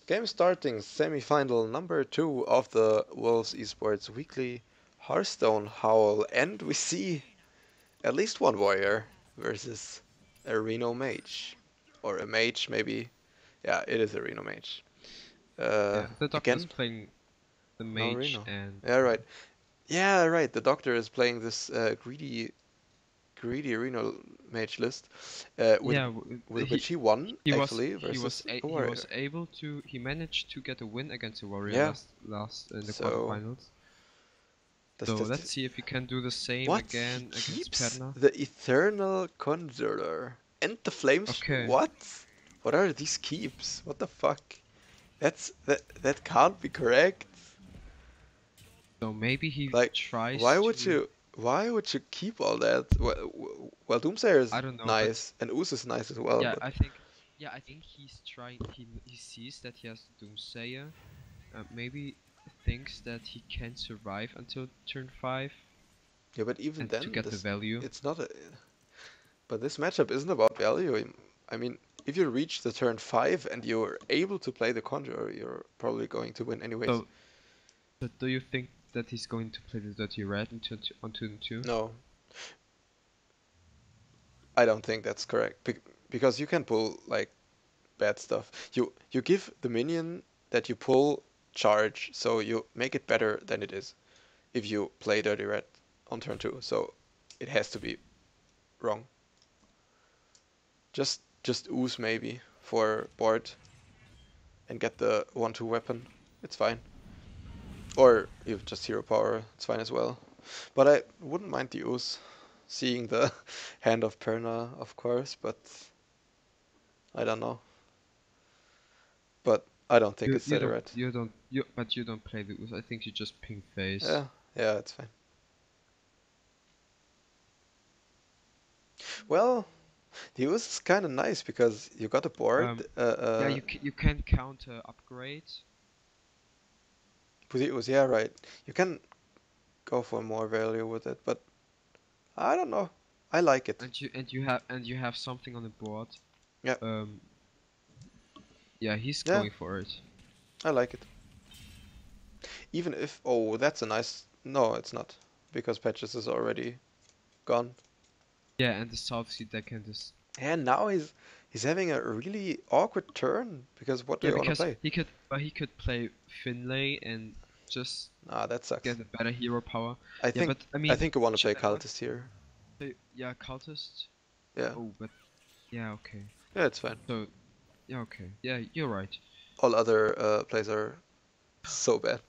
Game starting, semi-final number 2 of the Wolves Esports Weekly Hearthstone Howl, and we see at least one warrior versus a Reno mage. Or a mage, maybe. Yeah, it is a Reno mage. Yeah, the doctor is Again, playing the no mage Reno. and Yeah, right. Yeah, right. The doctor is playing this greedy Reno mage list, with yeah, which he won he was actually he was versus a, a he was warrior. able to he managed to get a win against a warrior Yeah. last in the So quarterfinals. does So this let's see if he can do the same what? He again against keeps Perna. the Eternal Conjurer and the Flames. Okay, What? What are these keeps? What the fuck? That can't be correct. so maybe he Like, tries why would to. you? Why would you keep all that? Well, Doomsayer I is don't know, but nice, and Ooze is nice as well. yeah, But I think he's trying. He sees that he has Doomsayer. Maybe thinks that he can survive until turn 5 yeah, but even and to then, get the value. it's not a. But this matchup isn't about value. I mean, if you reach the turn 5 and you're able to play the Conjurer, you're probably going to win anyways. So, so do you think that he's going to play the Dirty Red on turn 2? No, I don't think that's correct. Because you can pull like bad stuff. You give the minion that you pull charge, so you make it better than it is if you play Dirty Red on turn 2. So it has to be wrong. Just ooze maybe for board and get the 1-2 weapon. It's fine. Or you just hero power, it's fine as well. But I wouldn't mind the ooze. Seeing the hand of Perna, of course, but I don't know. But I don't think You it's you Dirty don't Red. you don't you but you don't play the Ooze. I think you just ping face. Yeah, yeah, it's fine. Well, the ooze is kind of nice because you got a board Yeah, you can counter upgrades. with the ooze. Yeah, right. You can go for more value with it, but I don't know. I like it. And you have something on the board. Yeah, Um, yeah, he's yeah, going for it. I like it. Even if, oh, that's a nice. No, it's not, because Patches is already gone. Yeah, and the South Sea deckhand is. And now he's having a really awkward turn because what do Yeah, you want to because play? he could play Finlay and just Ah, that sucks. get a better hero power. I Yeah, think but I I mean, think you want to play Cultist here. yeah, cultist. Yeah, Oh, but yeah, okay. yeah, it's fine. So yeah, okay. Yeah, you're right. All other plays are so bad.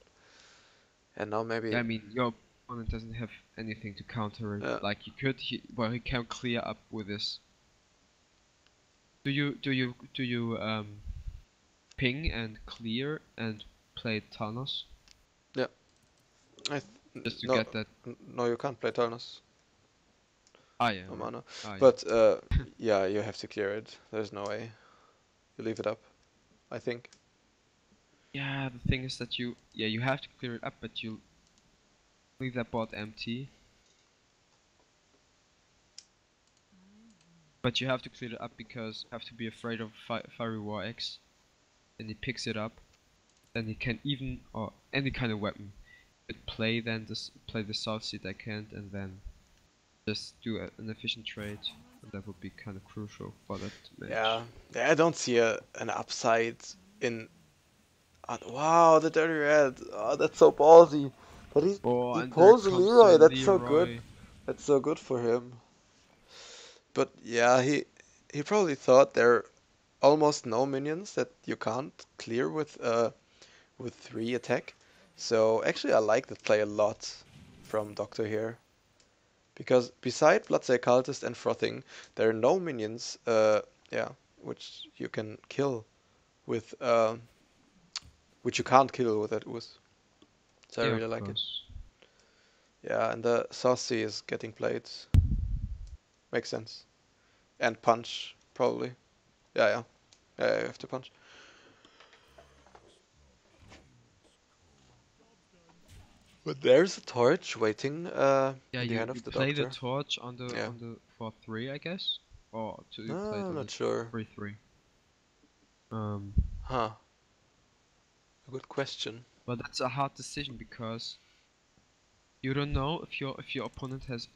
And now Yeah, maybe, I mean, your opponent doesn't have anything to counter it. yeah, Like well, he can clear up with this. Do you ping and clear and play Thanos yeah. just to No, get that? no, you can't play Turnus. Ah yeah, No right. mana. Ah yeah. But yeah, you have to clear it. There's no way. You leave it up, I think. Yeah, the thing is that you have to clear it up, but you leave that board empty. But you have to clear it up because you have to be afraid of Fiery War X. And he picks it up, then he can even or any kind of weapon. Could play play the South Sea deckhand and then just do an efficient trade. And that would be kind of crucial for that match. Yeah, yeah. I don't see an upside in. Wow, the Dirty Red. Oh, that's so ballsy. But Oh, he and there pulls a comes the Leroy. That's so good. Leroy. That's so good for him. But yeah, he probably thought there are almost no minions that you can't clear with 3 attack. So actually, I like that play a lot from Doctor here. Because beside Bloodsail Cultist and Frothing, there are no minions, yeah, which you can kill with, which you can't kill with that Ooze. So I Yeah, really of like it. course. Yeah, and the Saucy is getting played. Makes sense. And Punch, probably. Yeah, yeah. Yeah, you have to punch. But there's a torch waiting Yeah, in the hand you of the play the Doctor. torch Yeah. on the for 3, I guess, or do you play No, it I'm on not the sure. 3-3? Huh. a good question. But that's a hard decision because you don't know if your opponent has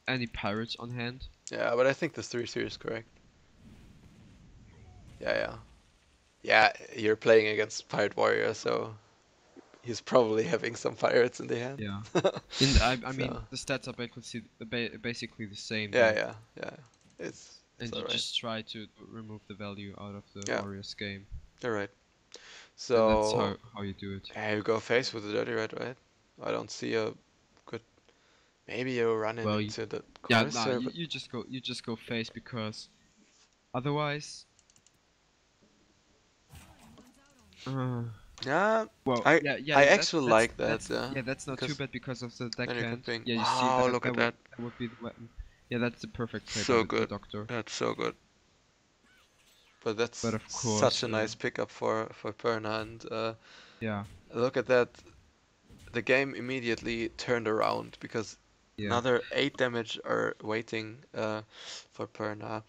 any pirates on hand. Yeah, but I think the 3-3 is correct. Yeah, yeah. Yeah, you're playing against Pirate Warrior, so he's probably having some pirates in the hand. Yeah. I mean So, the stats are basically the same yeah, then, yeah, yeah. It's and you alright. just try to remove the value out of the Yeah, Warriors game, you're right. and that's So, how you do it. yeah, you go face with the Dirty Red, right? I don't see a good. Maybe you're running Well, into the yeah, nah, Courser, but you just go face because otherwise, uh, yeah, well, I I that actually like that, that's yeah, yeah, that's not too because bad because of the then you can deckhand. ping. Yeah, you see Wow, look at that. that would be the weapon. Yeah, that's the perfect play by So the good. doctor. That's so good. But But that's of such course, a nice pickup for Perna, and yeah, look at that. The game immediately turned around because yeah. another 8 damage are waiting for Perna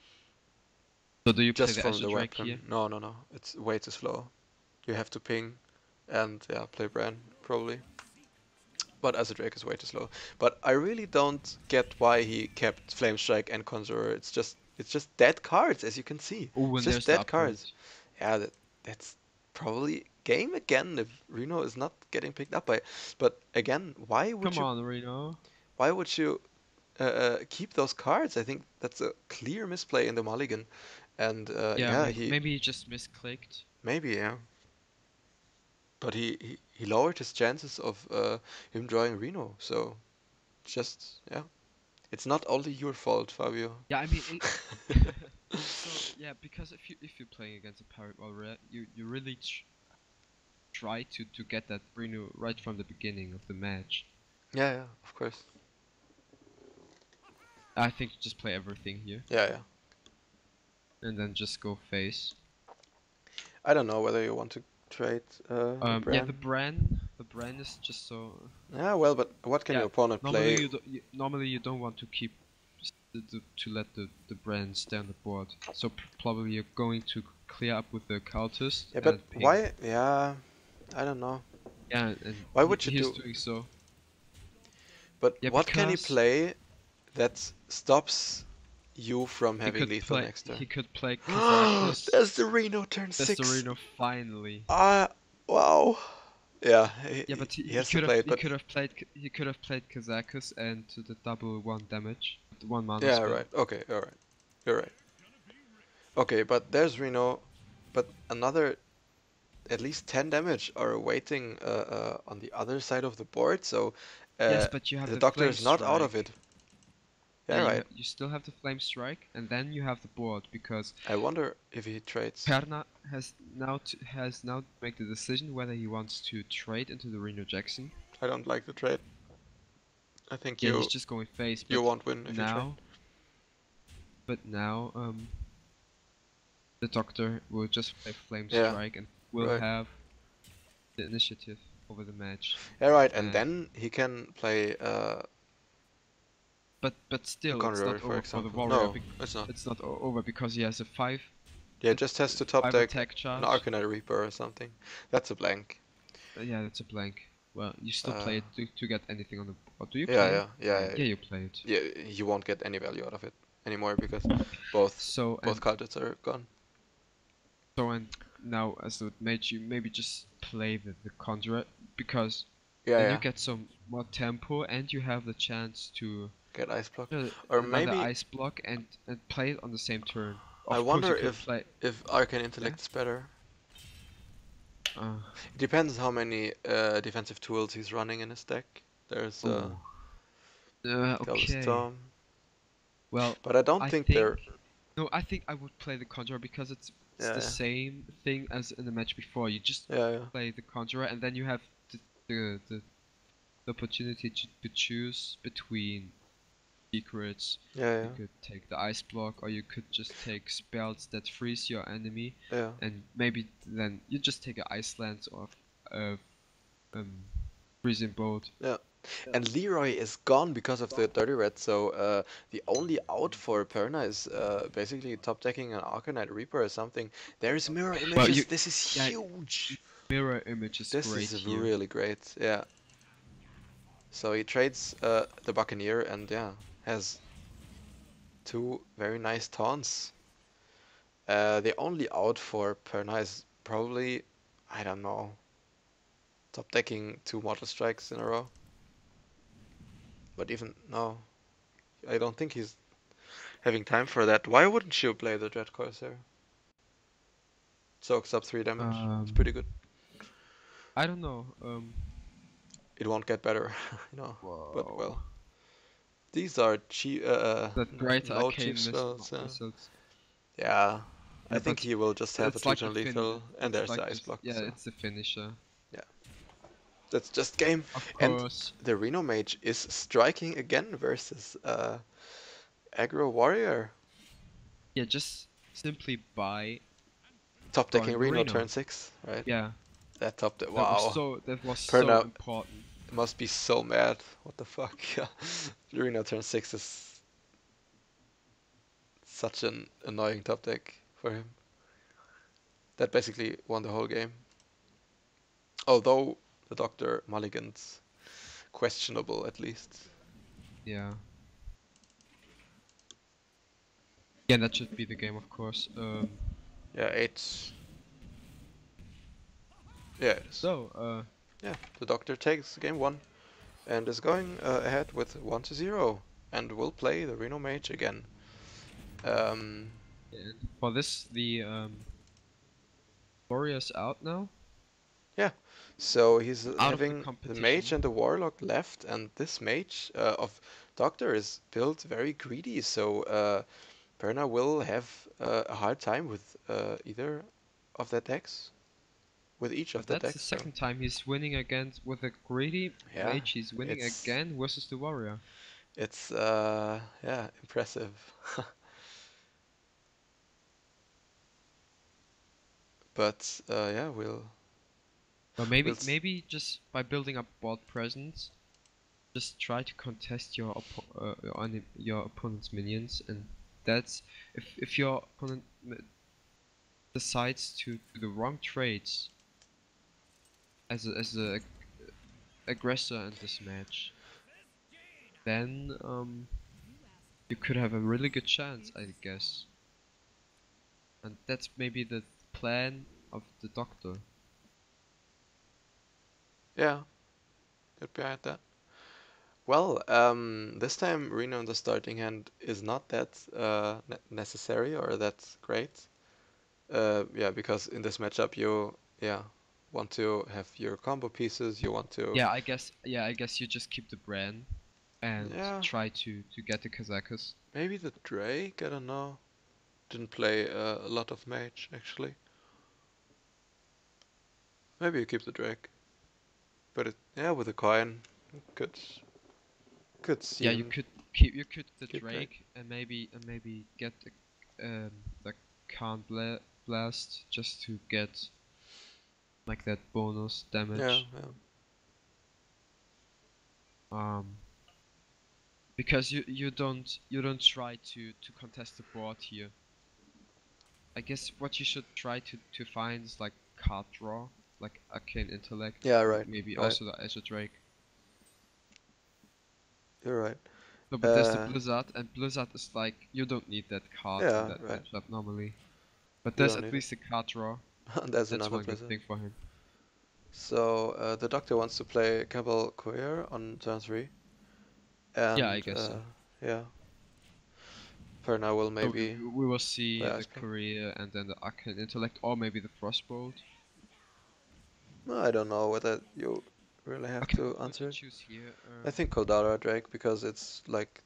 So do you play just the from Azure the Drake here? weapon. No, no, no. It's way too slow. You have to ping and yeah, play Bran probably. But as a Drake is way too slow. But I really don't get why he kept Flame Strike and Conjurer. It's just dead cards, as you can see. Oh, It's and just there's the dead upgrade. cards. Yeah, that's probably game again if Reno is not getting picked up by. But again, Come on, Reno. why would you keep those cards? I think that's a clear misplay in the mulligan. And Yeah, yeah, he maybe he just misclicked. maybe yeah, but he lowered his chances of him drawing Reno. So just yeah, it's not only your fault, Fabio. Yeah, I mean, so yeah, because if you're playing against a pirate warrior, you really try to get that Reno right from the beginning of the match. Yeah, yeah, of course. I think just play everything here Yeah, yeah. and then just go face. I don't know whether you want to trade the Yeah, Bran. the brand is just so. Yeah, well, but what can Yeah, your opponent normally play? normally you don't want to keep to let the brand stay on the board. So probably you're going to clear up with the cultist Yeah, but and ping. why? Yeah, I don't know. Yeah, and Why would you he's do? doing so. But Yeah, what can he because play that stops you from having lethal next he turn? could play Kazakus. There's the Reno turn That's the 6. Reno finally. Ah, wow. Yeah, Yeah, but he has to play it, but he could have played Kazakus and to the double one damage, one mana yeah, spell. right. Okay, all right. You're right. Okay, but there's Reno, but another at least 10 damage are waiting on the other side of the board, so Yes, but you have the the doctor flame is not out of strike. it. Yeah, Yeah, right. you still have the flame strike, and then you have the board because I wonder if he trades. Perna has now to make the decision whether he wants to trade into the Reno Jackson. I don't like the trade. I think Yeah, he's just going face, you won't win if you trade. now, now, the Doctor will just play Flame Yeah, Strike and will right. have the initiative over the match. Yeah, right. And And then he can play but a still, it's conjurer, not for over for the example. warrior. No, it's not. It's not over because he has a Yeah, just has to top deck attack an charge. Arcanite Reaper or something. That's a blank. Yeah, that's a blank. Well, you still Uh, play it to get anything on the board. Do you yeah, play it? yeah, yeah, yeah. Yeah, you play it. Yeah, you won't get any value out of it anymore because both So both cultists are gone. and now as a mage, you maybe just play the conjurer because Yeah, then you yeah. get some more tempo and you have the chance to Get ice block. uh, Or another maybe ice block and play it on the same turn. I Of course, wonder you could play. if Arcane Yeah. Intellect is better. Uh, It depends how many defensive tools he's running in his deck. There's oh. Gald's Okay. Storm, Well, but I don't I think think they're. no. I think I would play the conjurer because it's Yeah, the yeah, same thing as in the match before. You just yeah, yeah. play the conjurer and then you have the opportunity to choose between secrets. Yeah, You yeah, could take the ice block, or you could just take spells that freeze your enemy, yeah. and maybe then you just take an ice lance or a um, freezing bolt. Yeah. And Leroy is gone because of the Dirty Red, so the only out for Perna is basically top decking an Arcanite Reaper or something. There is mirror Well, images. This is yeah, huge. Mirror image is This great is here. really great. Yeah. So he trades the Buccaneer and yeah, has two very nice taunts. The only out for Perna is probably, I don't know, top decking two Mortal Strikes in a row. But even, no, I don't think he's having time for that. Why wouldn't you play the Dread Corsair? Soaks up 3 damage. It's pretty good. I don't know. It won't get better, you know. But Whoa. well, these are cheap, That great no cheap arcane spells. missiles. Yeah, I Yeah, think but he will just have a it's like the 2-turn lethal, and it's there's like the ice this. block. Yeah, So it's the finisher. yeah, that's just game. Of And course. the Reno Mage is striking again versus aggro warrior. Yeah, just simply buy Top decking Drawing Reno turn Reno. 6, right? Yeah, That top deck. Wow. that was so Perna important. must be so mad. What the fuck? Yeah. Reno turn 6 is such an annoying top deck for him. That basically won the whole game. Although the Doctor mulligans questionable at least. Yeah. Yeah, that should be the game, of course. Yeah, 8. Yeah, it is. So, Yeah, the Doctor takes game 1 and is going ahead with 1-0 and will play the Reno Mage again. Um, and for this, the Warrior's out now, yeah, so he's out of the having the Mage competition. and the Warlock left, and this Mage of Doctor is built very greedy, so Perna will have a hard time with either of their decks, with each of But the that's the decks. So second time he's winning against with a greedy yeah, mage. He's winning it's again versus the warrior. it's yeah, impressive. But yeah, But we'll maybe just by building up board presence, just try to contest your opponent's minions, and that's if your opponent decides to do the wrong trades as a aggressor in this match, then you could have a really good chance, I guess. And that's maybe the plan of the Doctor. yeah, get behind that. Well, this time Reno in the starting hand is not that necessary or that great. Yeah, because in this matchup you yeah want to have your combo pieces. You want to I guess you just keep the brand and yeah try to get the Kazakus. maybe the Drake. I don't know. Didn't play a lot of mage actually. Maybe you keep the Drake, but it yeah with the coin could Yeah, you seem could keep the keep Drake. Drake and maybe get the Count Blast just to get like that bonus Yeah, damage. yeah. Um, because you don't try to contest the board here. I guess what you should try to find is like card draw, like Arcane Intellect, Yeah, or right, maybe right. also the Azure Drake. You're right. No, but there's the Uh, Blizzard, and Blizzard is like you don't need that card in yeah, that right. matchup normally. But You there's don't at need it. least a card draw. There's That's another one good Blizzard. thing for him. So the Doctor wants to play Cabal Courier on turn 3, Yeah, I and guess so. yeah, Perna will So maybe we will see play the Iceblock. Courier and then the Arcane Intellect, or maybe the Frostbolt. No, I don't know whether you really have Okay, to what you answer it. choose here? I think Koldara Drake because it's like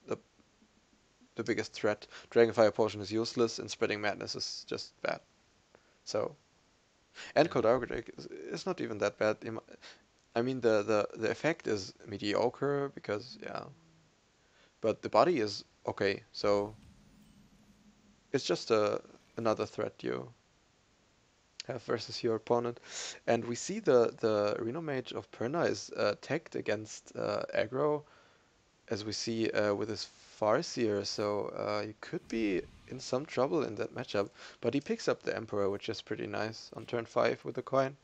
the the biggest threat. Dragonfire Potion is useless, and Spreading Madness is just bad. So and Yeah. Koldara Drake is not even that bad. I mean the effect is mediocre because yeah, but the body is okay. So it's just another threat you have versus your opponent. And we see the Reno Mage of Perna is tagged against aggro, as we see with his Farseer. So you could be in some trouble in that matchup. But he picks up the Emperor, which is pretty nice on turn 5 with the coin.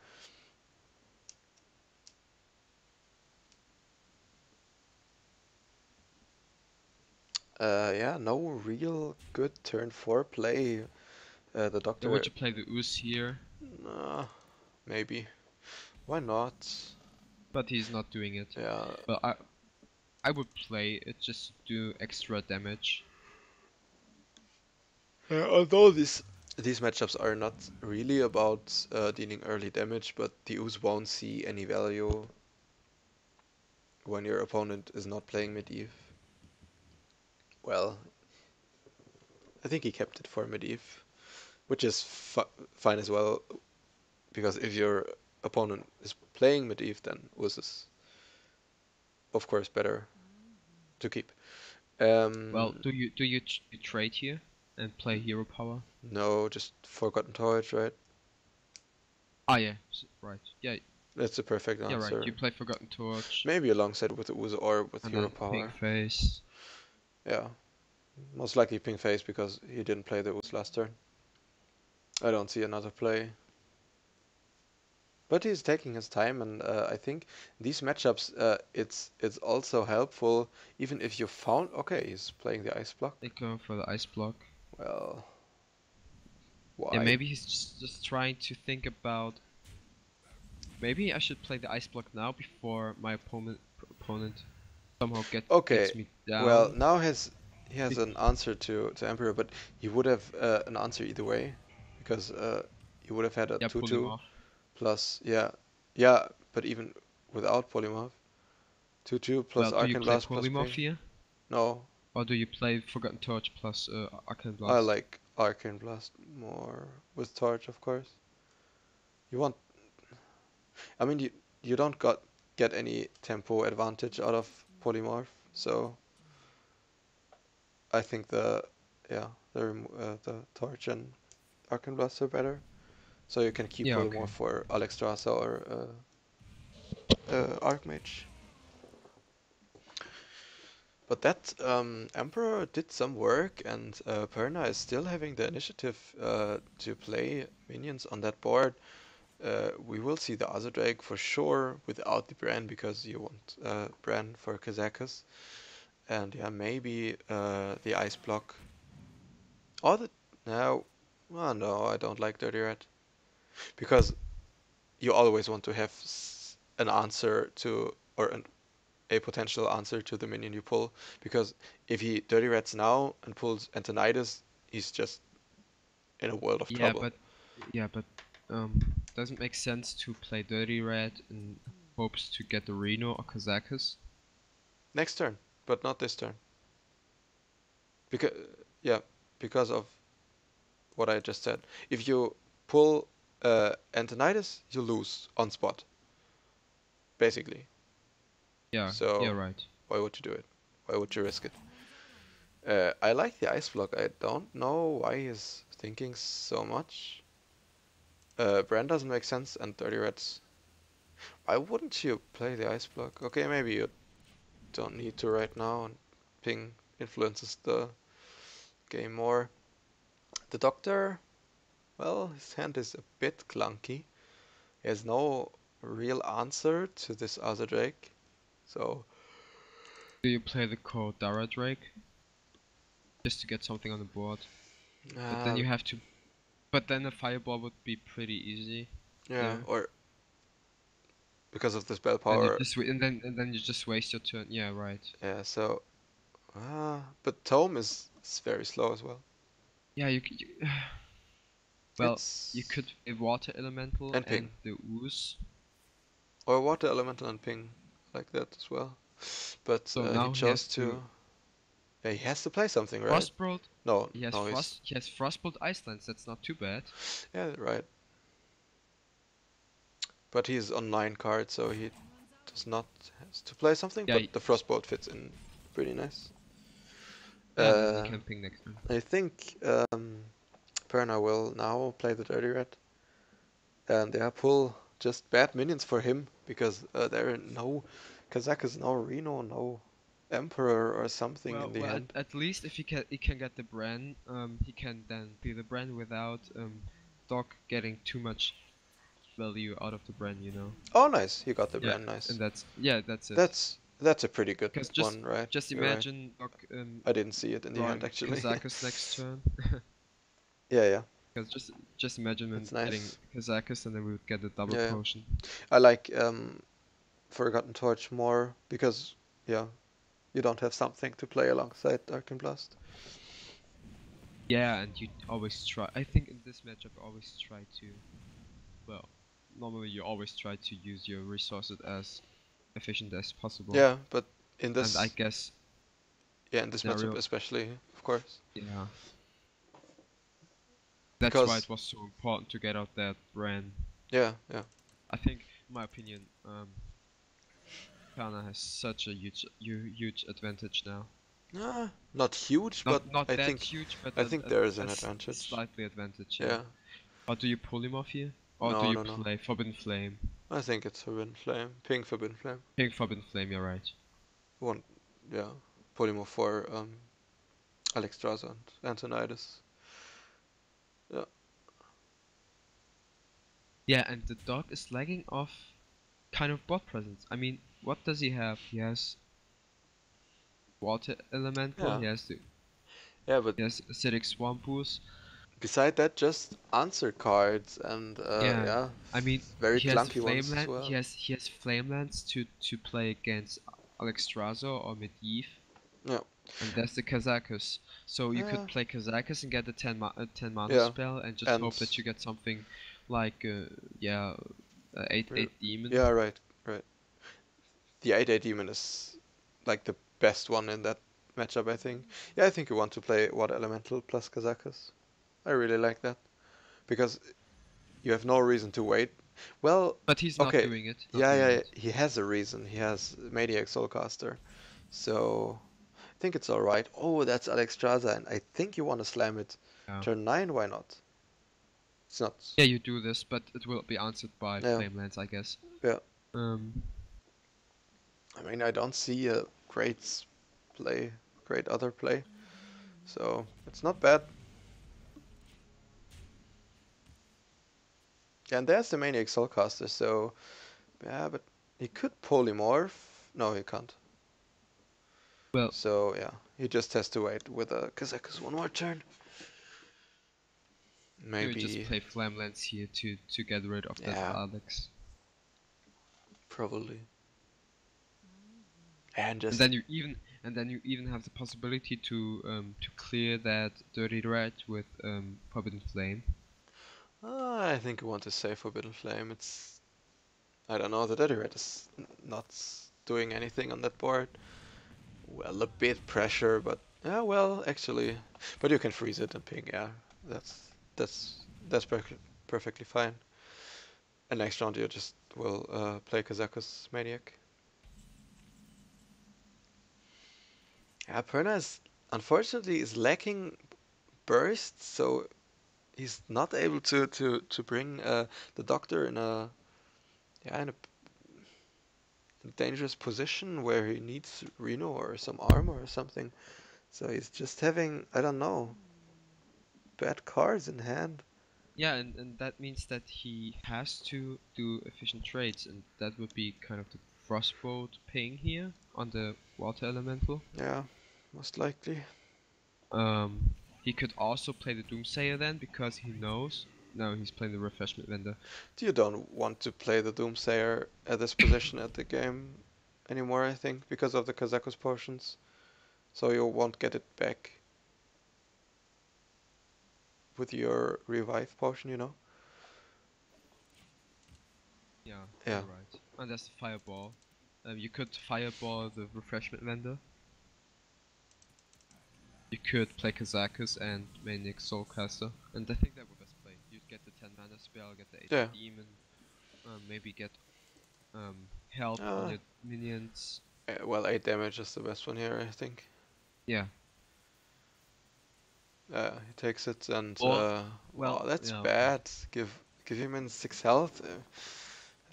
Yeah, no real good turn 4 play. The Yeah, Doctor, would you play the Ooze here? maybe. Why not? But he's not doing it. Yeah. But I would play it just to do extra damage. Although these matchups are not really about dealing early damage, but the Ooze won't see any value when your opponent is not playing Medivh. Well, I think he kept it for Medivh, which is fine as well, because if your opponent is playing Medivh, then Ooze is, of course, better to keep. Well, you trade here and play hero power? No, just Forgotten Torch, right? Ah yeah, right. Yeah, That's the perfect yeah right. You answer. play Forgotten Torch Maybe alongside with the Ooze or with and Hero then pink Power. face. Yeah, most likely Pink Face because he didn't play the Ooze last turn. I don't see another play. But he's taking his time, and I think these matchups, it's also helpful, even if you found... Okay, he's playing the Ice Block. They go for the ice block. Well, Yeah, why? maybe he's just trying to think about. Maybe I should play the ice block now before my opponent somehow Okay, gets me well, down. now he has an answer to Emperor, but he would have an answer either way, because he would have had a Yeah, pull him 2-2 off. plus, yeah, but even without Polymorph. 2-2 plus Well, do you Arcane play Blast plus polymorph ping. here? No, Or do you play Forgotten Torch plus Arcane I Blast? like Arcane Blast more with Torch, of course. You want, I mean, you don't get any tempo advantage out of Polymorph, so I think yeah the Torch and Arcane Blast are better. So you can keep Yeah, okay. Polymorph for Alexstrasza or Archmage. But that Emperor did some work, and Perna is still having the initiative to play minions on that board. We will see the other Drake for sure without the Bran because you want Bran for Kazakus. And yeah, maybe the Ice Block. Or the... No, oh, no, I don't like Dirty Red. Because you always want to have an answer to, or a potential answer to the minion you pull. Because if he Dirty Reds now and pulls Antonidas, he's just in a world of Yeah, trouble. but doesn't make sense to play Dirty Red in hopes to get the Reno or Kazakus. Next turn, but not this turn. Because yeah, because of what I just said. If you pull Antonidas, you lose on spot, basically. Yeah, So right. why would you do it? Why would you risk it? I like the Ice Block. I don't know why he's thinking so much. Brand doesn't make sense, and Dirty Reds. Why wouldn't you play the Ice Block? Okay, maybe you don't need to right now, and Ping influences the game more. The Doctor, well, his hand is a bit clunky. He has no real answer to this other Drake. So, Do you play the Dara Drake just to get something on the board? But then uh, you have to. But then a fireball would be pretty easy yeah, there. or because of the spell And you power. just and then you just waste your turn. Yeah, right. Yeah, so, but Tome is very slow as well. Yeah, well, you It's, could a water elemental and Ping. and the ooze. Or Water Elemental and Ping, like that as well. But So he now he chose has to to, yeah, he has to play something, right? Frostbolt. No, no, he's, He has Frostbolt Icelands. That's not too bad. yeah, right. But he's on 9 cards, so he does not has to play something, Yeah, but the Frostbolt fits in pretty nice. yeah. Then you Uh, can ping next turn. I think Perna will now play the Dirty Red, and yeah, pull just bad minions for him, because there are no Kazakus, no Reno, no Emperor or something in the Well, hand. at least if he can get the brand, he can then be the brand without Doc getting too much value out of the brand, you know. Oh, nice. He got the Yeah, brand. Nice. and that's it. That's a pretty good Because one, right? just You're right. imagine Doc I didn't see it in the hand drawing actually. Kazakus next turn. Yeah, yeah. Because just imagine him That's getting nice. Kazakus and then we would get a double Yeah, yeah. potion. I like Forgotten Torch more because yeah, you don't have something to play alongside Dark and Blast. Yeah, and you always try. I think in this matchup, always try to. Well, normally you always try to use your resources as efficient as possible. Yeah, but in And I this guess yeah, in this matchup scenario, especially, of course. yeah, that's why Because it was so important to get out that brand. yeah, yeah. I think, in my opinion, Perna has such a huge advantage now. Not huge, but Not that huge, but I think there is an a advantage. slightly advantage, yeah. Yeah. Or do you polymorph here? Or do No, you no, no. play Forbidden Flame? I think it's Forbidden Flame. Pink Forbidden Flame. Pink Forbidden Flame, you're right. One, yeah. Polymorph for Alexstrasza and Antonidas. Yeah. Yeah, and the dog is lagging off kind of bot presence. I mean, what does he have? He has Water Elemental, Yeah. he Yeah, but has Acidic Swampus. beside that, just answer cards and Yeah, yeah, I mean, very he has clunky ones as well. He has Flamelands to play against Alexstrasza or Medivh, Yeah. and that's the Kazakus. So you could Yeah. play Kazakus and get a 10 mana Yeah. spell and just And hope that you get something like yeah, 8 demon. yeah, right, right. The 8-8 demon is like the best one in that matchup, I think. Yeah, I think you want to play Water Elemental plus Kazakus. I really like that because you have no reason to wait. Well, But he's not okay, doing it. Not yeah, doing yeah, it. he has a reason. He has Maniac Soulcaster, so I think it's all right. Oh, that's Alexstrasza, and I think you want to slam it. Yeah. Turn 9, why not? It's not. Yeah, you do this, but it will be answered by Yeah, Flamelands, I guess. yeah. Um, I mean, I don't see a play, great other play, so it's not bad. Yeah, and there's the Maniac Soulcaster, so yeah, but he could polymorph. No, he can't. well, So yeah, he just has to wait with a Kazakus one more turn. you would just Maybe, play Flamelands here to get rid of that yeah, Alex. probably. And And just, then you even have the possibility to clear that dirty red with Forbidden Flame. I think I want to say Forbidden Flame. I don't know, the Dirty Red is not doing anything on that board. Well, a bit pressure, but yeah, well, actually, but you can freeze it and ping. Yeah, that's that's perfectly fine. And next round you just will play Kazakus Maniac. Yeah, Perna is unfortunately is lacking burst, so he's not able to bring the Doctor in a yeah in a dangerous position where he needs Reno or some armor or something. So he's just having, I don't know, bad cards in hand. Yeah, and that means that he has to do efficient trades, and that would be kind of the Frostbolt ping here on the Water Elemental. Yeah, most likely. He could also play the Doomsayer then, because he knows. No, he's playing the Refreshment Vendor. You don't want to play the Doomsayer at this position at the game anymore, I think, because of the Kazakus potions. So you won't get it back with your revive potion, you know? Yeah, Yeah. you're right. And that's the Fireball. You could Fireball the Refreshment Vendor. You could play Kazakus and Maniac Soulcaster, and I think that would best play. You'd get the 10 mana spell, get the 8 Yeah. demon, maybe get help on Uh, your minions. well, 8 damage is the best one here, I think. Yeah. He takes it and Or oh, that's yeah. bad. Give him in 6 health.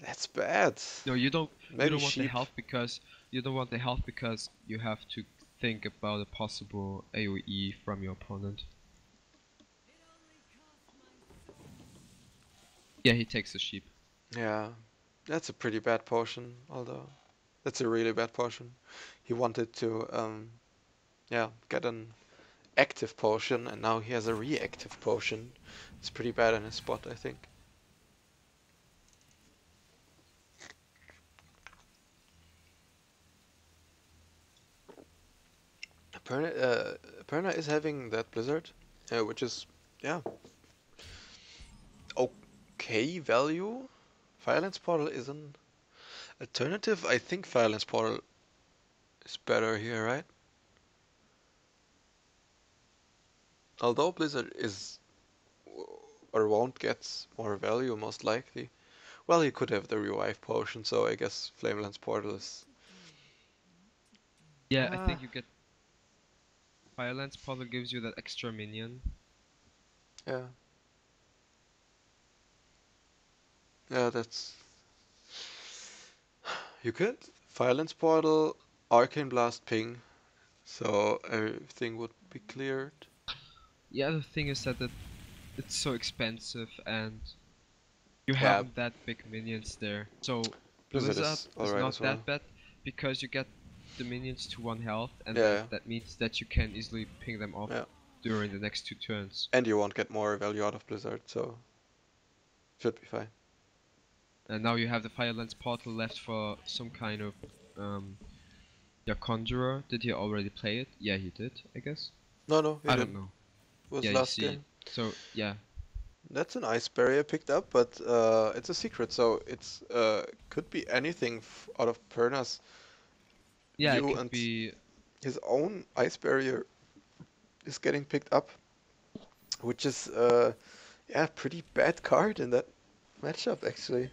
That's bad. No, you don't. You Maybe don't want the sheep. health because you don't want the health because you have to think about a possible AoE from your opponent. Yeah, he takes the sheep. Yeah, that's a pretty bad potion, although that's a really bad potion. He wanted to, yeah, get an active potion, and now he has a reactive potion. It's pretty bad in his spot, I think. Perna is having that blizzard, which is, yeah, okay value. Violence Portal is an alternative. I think Violence Portal is better here, right? Although Blizzard is or won't get more value, most likely. Well, he could have the revive potion, so I guess Flamelance Portal is. Yeah, I Ah, think you get Violence Portal gives you that extra minion. yeah, yeah. That's you could Violence Portal, Arcane Blast, Ping, so everything would be cleared. Yeah, the thing is that it's so expensive and you Yeah, haven't that big minions there. So Blizzard Blizzard is is alright not as well. that bad because you get the minions to 1 health and Yeah, that means that you can easily ping them off yeah. during the next 2 turns. And you won't get more value out of Blizzard, so should be fine. And now you have the Firelance portal left for some kind of um yeah, Conjurer. Did he already play it? Yeah, he did, I guess. No, no, he I don't didn't. know. It was Yeah, you last see. game. So yeah. That's an ice barrier picked up, but it's a secret, so it's could be anything out of Perna's Yeah, it view, could and be. his own ice barrier is getting picked up, which is yeah, pretty bad card in that matchup actually.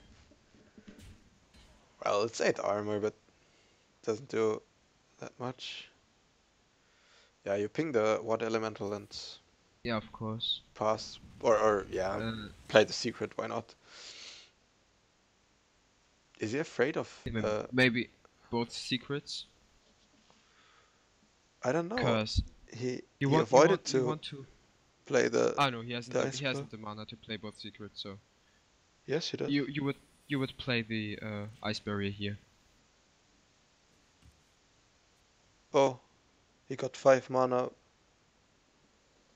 Well, it's 8 armor, but doesn't do that much. Yeah, you ping the water elemental and Yeah, of course. pass, or yeah, Uh, play the secret. Why not? Is he afraid of? maybe both secrets. I don't know. Cause He you he want you want avoided you to want to. play Ah no, the ice he blow. hasn't the mana to play both secrets. So Yes, he does. you would play the ice barrier here. Oh, he got 5 mana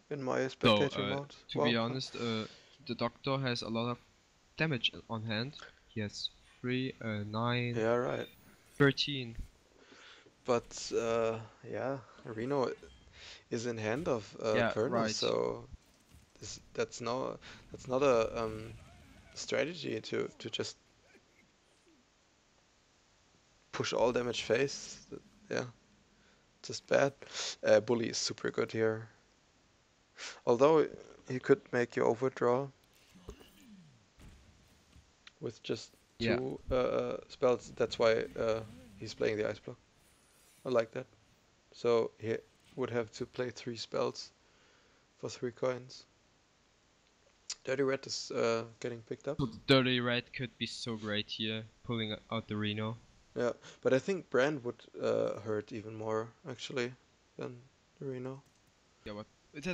in my So spectator mode. to be Wow. honest, the Doctor has a lot of damage on hand. He has 3, 9, Yeah, right. 13. But yeah, Reno is in hand of Yeah, Perna, right. so that's no, that's not a strategy to just push all damage face. Yeah, just bad. Bully is super good here. Although he could make you overdraw with just Yeah. 2 spells. That's why he's playing the ice block. I like that. So he would have to play 3 spells for 3 coins. Dirty Red is getting picked up. So the dirty red could be so great here, pulling out the Reno. Yeah, but I think Brand would hurt even more actually than Reno. Yeah, but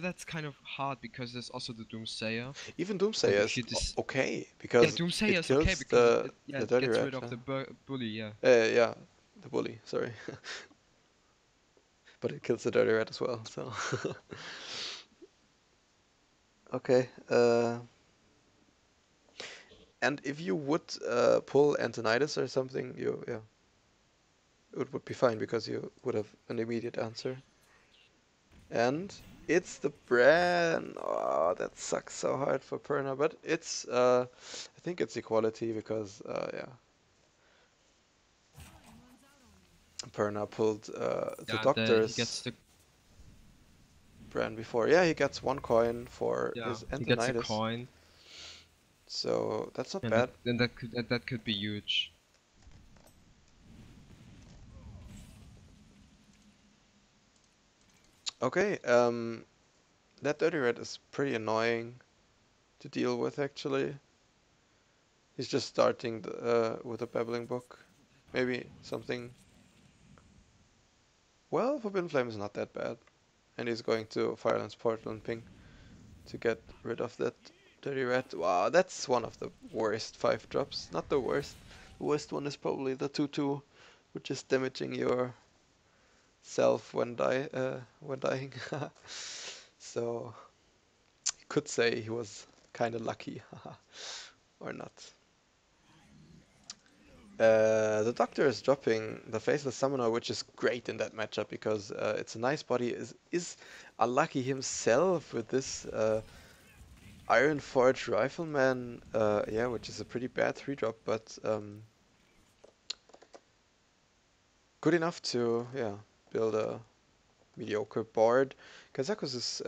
that's kind of hard because there's also the Doomsayer. Even And Doomsayer if is you dis okay Yeah, because Doomsayer it is okay kills because it yeah the it Dirty gets Red. rid of the bully. Yeah. Yeah, the bully. Sorry, but it kills the Dirty Red as well. So okay. And if you would pull Antonidas or something, yeah, it would be fine because you would have an immediate answer. And it's the brand. Oh, that sucks so hard for Perna, but it's I think it's equality because yeah, Perna pulled the Yeah, and he gets Doctor's the brand before. Yeah, he gets 1 coin for yeah his he gets a Antonidas, coin, so that's not and bad. then that could be huge. Okay, that Dirty Red is pretty annoying to deal with actually. He's just starting with a babbling book. Maybe something. Well, Forbidden Flame is not that bad, and he's going to Firelands Portal and Ping to get rid of that dirty rat. Wow, that's one of the worst 5 drops. Not the worst. The worst one is probably the 2/2, which is damaging yourself when dying. So you could say he was kind of lucky, or not. The Doctor is dropping the Faceless Summoner, which is great in that matchup because it's a nice body. Is unlucky himself with this Iron Forge Rifleman, yeah, which is a pretty bad 3-drop, but good enough to, yeah, build a mediocre board. Kazakus is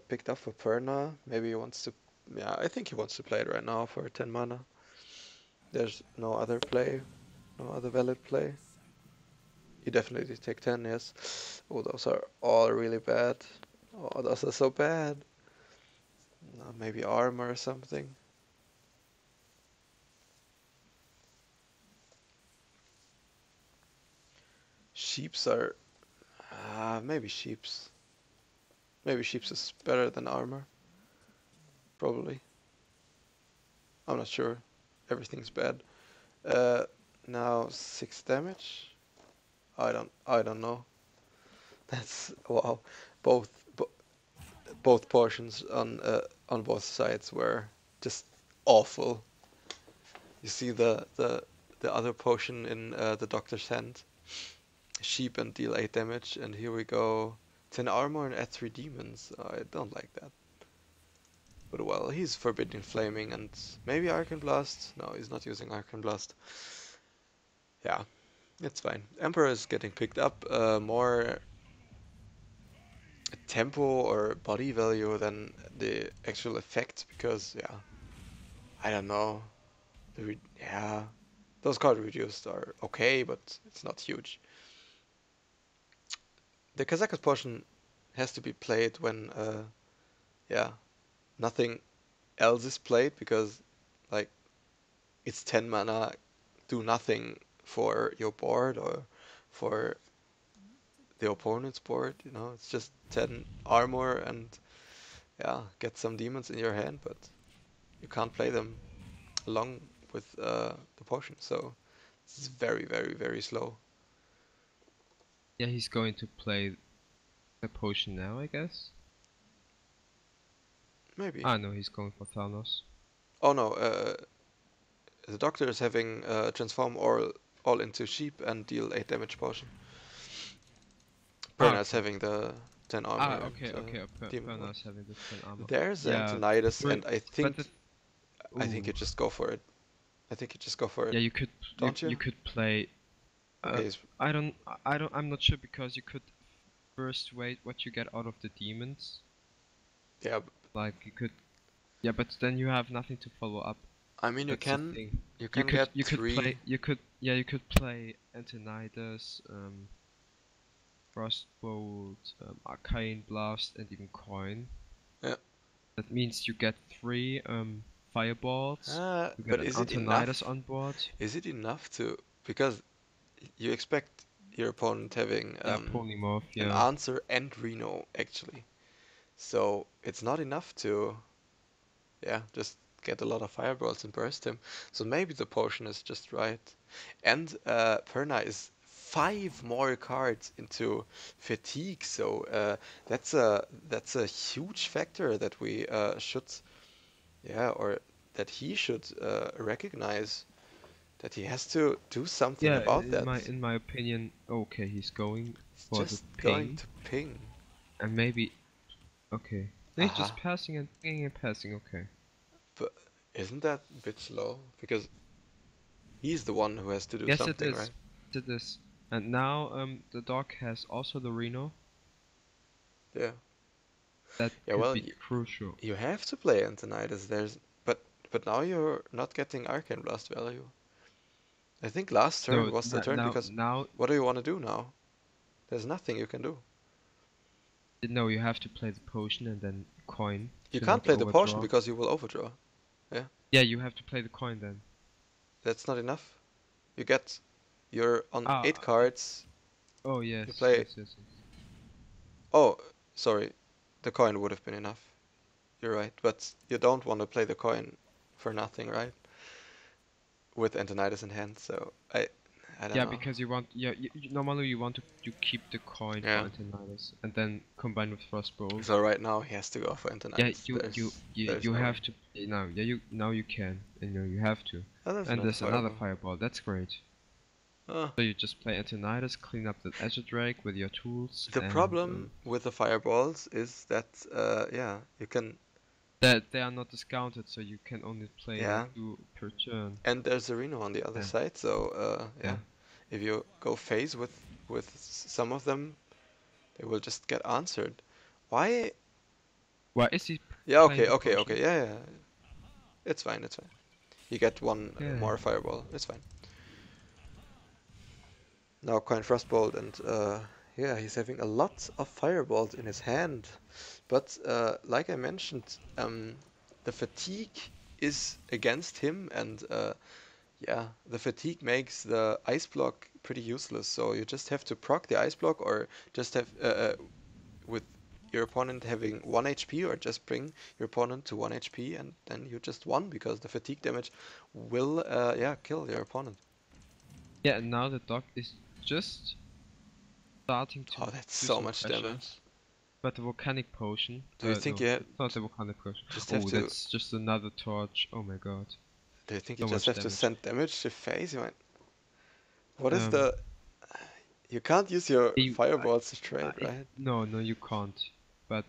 picked up for Perna. Maybe he wants to, yeah, I think he wants to play it right now for 10 mana. There's no other play, no other valid play. You definitely take 10, yes. Oh, those are all really bad. Oh, those are so bad. Maybe armor or something. Sheeps are... maybe sheeps. Maybe sheeps is better than armor. Probably. I'm not sure. Everything's bad. Now 6 damage. I don't know. That's wow. Both bo both portions on both sides were just awful. You see the other potion in the Doctor's hand. Sheep and deal 8 damage, and here we go. 10 armor and add 3 demons. I don't like that. But well, he's Forbidden Flaming and maybe Arcane Blast. No, he's not using Arcane Blast. Yeah, it's fine. Emperor is getting picked up. More tempo or body value than the actual effect because, yeah, I don't know. Yeah, those card reduced are okay, but it's not huge. The Kazakus portion has to be played when, yeah, nothing else is played because, like, it's 10 mana, do nothing for your board or for the opponent's board, you know, it's just 10 armor and, yeah, get some demons in your hand, but you can't play them along with the potion, so it's very, very, very slow. Yeah, he's going to play the potion now, I guess. Maybe. Ah, no, he's going for Thanos. Oh no, the Doctor is having transform all into sheep and deal 8 damage potion. Perna is Okay. having the 10 armor Okay, and okay. demon one. Perna's having the 10 armor. There's Yeah, Antonidas, but and I but think the you ooh, just go for it. I think you just go for it, yeah, you could don't you? you could play. Okay, I'm not sure because you could first wait what you get out of the demons. yeah. Like you could, yeah, but then you have nothing to follow up. I mean, That's the thing. you can get You could 3. play you could play Antonidas, Frostbolt, Arcane Blast, and even Coin. Yeah. That means you get 3 fireballs. You get But an is it Antonidas enough? on board. Is it enough to, because you expect your opponent having Yeah, Polymorph. an Yeah. answer and Reno actually. So it's not enough to, yeah, just get a lot of fireballs and burst him. So maybe the potion is just right. And Perna is 5 more cards into fatigue, so that's a huge factor that we should, yeah, or that he should recognize that he has to do something Yeah, about that. in my opinion, okay, he's going He's for the just going ping, to ping. and maybe okay. No, he's Aha. just passing and pinging and passing. Okay. But isn't that a bit slow? Because he's the one who has to do Yes, it something, is. right? It is. And now the dog has also the Reno. Yeah. That Yeah, could well, be crucial. you have to play Antonidas. But now you're not getting Arcane Blast value. I think last turn No, was the turn because now what do you want to do now? There's nothing you can do. no, you have to play the potion and then coin You to can't not play the potion overdraw. because you will overdraw. Yeah. Yeah, you have to play the coin then. that's not enough. You're on Ah, 8 cards. oh You yes, play. yes, yes, yes. Oh, sorry. The coin would have been enough. You're right, but you don't want to play the coin for nothing, right? With Antonidas in hand, so I don't Yeah, know. because you want, yeah, normally you want to keep the coin for Yeah. Antonidas and then combine with Frostbolt. So right now he has to go for Yeah, Antonidas. There's you no way. have to now. Yeah, now you can, and you have to. Oh, there's And another there's another fireball. fireball. That's great. Oh, So you just play Antonidas, clean up the Azure Drake with your tools, the and problem with the fireballs is that yeah, you can that they are not discounted, so you can only play yeah, 2 per turn. and there's a Reno on the other Yeah, side, so yeah. yeah, if you go phase with some of them, they will just get answered. Why? Why is he Yeah, playing the okay, potion? yeah, yeah, it's fine, it's fine. You get one Okay. more fireball, it's fine. Now coin frostbolt and yeah, he's having a lot of fireballs in his hand. But like I mentioned, the fatigue is against him, and yeah, the fatigue makes the ice block pretty useless. So you just have to proc the ice block, or just have with your opponent having 1 HP, or just bring your opponent to 1 HP, and then you just won because the fatigue damage will yeah, kill your opponent. Yeah, and now the dog is just starting Oh, to that's do so some much pressure. damage. But the volcanic potion, Do you think no, you it's not the volcanic potion. just have Oh, to? that's just another torch. Oh my god, Do you think you so just much have to damage. send damage to phase? You might. What is Um, the? You can't use your you, fireballs straight, I, right? no, you can't. But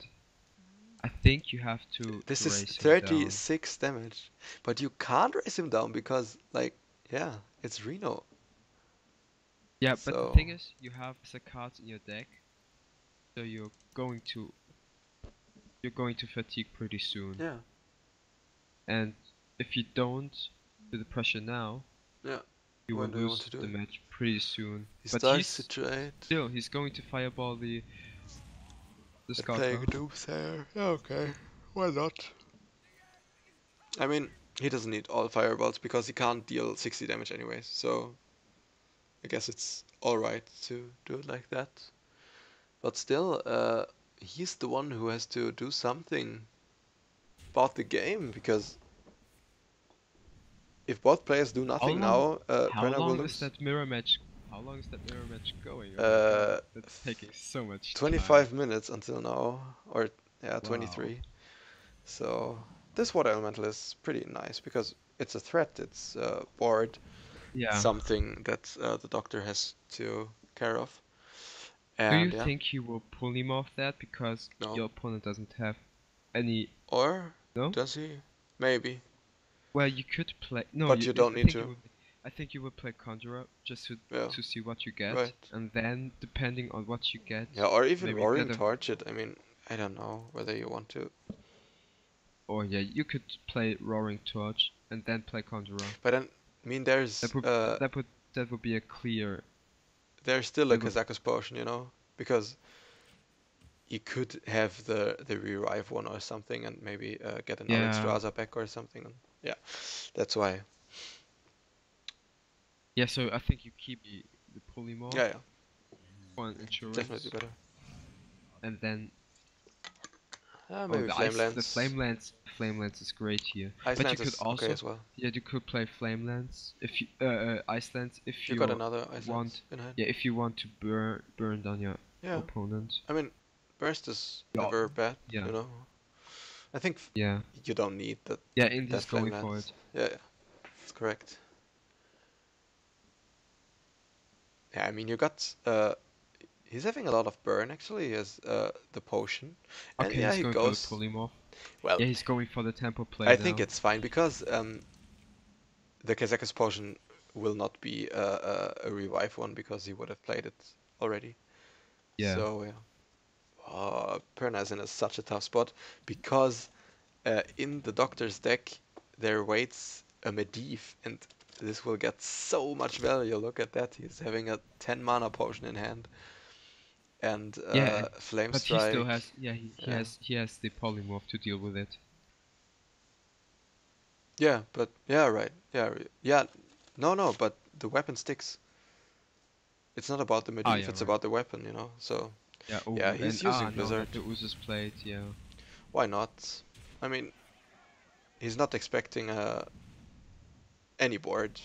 I think you have to This is raise him down. 36 damage, but you can't raise him down because, like, yeah, it's Reno. Yeah, but the thing So is, you have the cards in your deck, so you're going to fatigue pretty soon. yeah, And if you don't do the pressure now, yeah. you will When do you want lose to do the it? match pretty soon. He But starts to trade. he's going to fireball the But playing sculptor. Doomsayer. Yeah, okay. Why not? I mean, he doesn't need all fireballs because he can't deal 60 damage anyways. So I guess it's alright to do it like that. But still, he's the one who has to do something about the game because if both players do How nothing long? now, How Perna will long is lose. that mirror match? How long is that mirror match going? Oh my god, Uh, that's taking so much time. 25 minutes until now, or yeah, Wow. 23. So this water elemental is pretty nice because it's a threat. It's board, Yeah. something that the doctor has to care of. Do you And yeah, think he will pull him off that because no. your opponent doesn't have any? Or No. does he? Maybe. Well, you could play. No, But you don't I need think you to. would. I think you would play Conjurer just Yeah, to see what you get, right. and then depending on what you get, Yeah, or even maybe Roaring get a. Torch it. I mean, I don't know whether you want to. Or yeah, you could play Roaring Torch and then play Conjurer. But then, I mean, That would that would be a clear. there's still a That would, Kazakus potion, you know, because you could have the revive one or something, and maybe get an yeah, Alexstrasza back or something. And yeah, that's why. yeah. So I think you keep the polymorph Yeah, yeah, for an definitely insurance, better. and then oh Maybe Flame the Lance. flame lance is great here. Ice But you Lance could is okay also as well. yeah you could play flame lance if you ice lance if You got you another Ice Lance want in hand. yeah if you want to burn down your Yeah, opponent. I mean, Burst is Yeah, never bad, yeah, you know. I think yeah, you don't need yeah. that Indy's Flame going for Lance. it. Yeah, yeah, that's correct. Yeah, I mean, you got he's having a lot of burn actually. He has the potion, and Okay, yeah, he's he going for the goes. polymorph. Well, Yeah, he's going for the tempo play I think now. it's fine because the Kazakus potion will not be a revive one because he would have played it already. Yeah. So yeah, Perna is in such a tough spot because in the Doctor's deck there waits a Medivh, and this will get so much value. Look at that, he's having a 10 mana potion in hand and Yeah, Flame but he still Strike. has yeah Yeah, he has the polymorph to deal with it. yeah, but yeah, right, yeah, yeah. No, but the weapon sticks. It's not about the Ah, Medivh, yeah, it's right. about the weapon, you know. So Yeah, yeah, oh, and he's using now Blizzard. that the Uzus played, yeah. Why not? I mean, he's not expecting any board.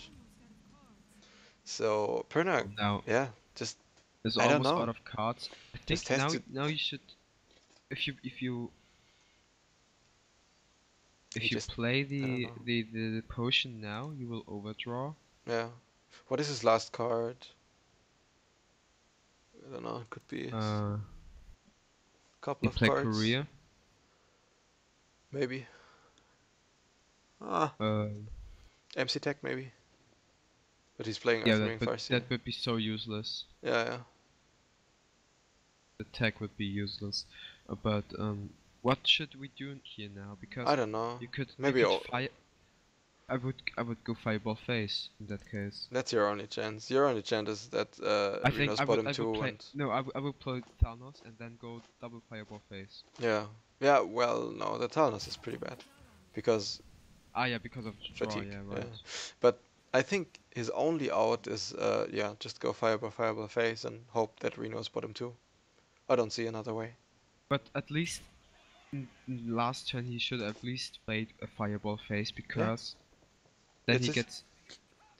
So Perna, Oh, now yeah, just it's I don't almost know. out of cards. I Just think has to. now you should, if you He if you just play I don't know. the potion now, you will overdraw. Yeah. What is his last card? I don't know. It could be a Uh, couple you of play cards, Korea. maybe. Ah, Uh, MC Tech maybe. But he's playing yeah, Earthring Farseer. that would be so useless. Yeah, yeah. The tech would be useless. But what should we do here now? I Because don't know. you Maybe could fire. I would go fireball face in that case. that's your only chance. Your only chance is that I think Reno's bottom I would two play and no I would play Thanos and then go double fireball face. yeah. Yeah, well, no, the Talnos is pretty bad. Because Ah yeah, because of the draw. fatigue, Yeah, yeah. right. But I think his only out is, yeah, just go fireball face and hope that Reno's bottom two. I don't see another way. But at least in last turn he should at least played a fireball face Yeah, because then it's he his, gets.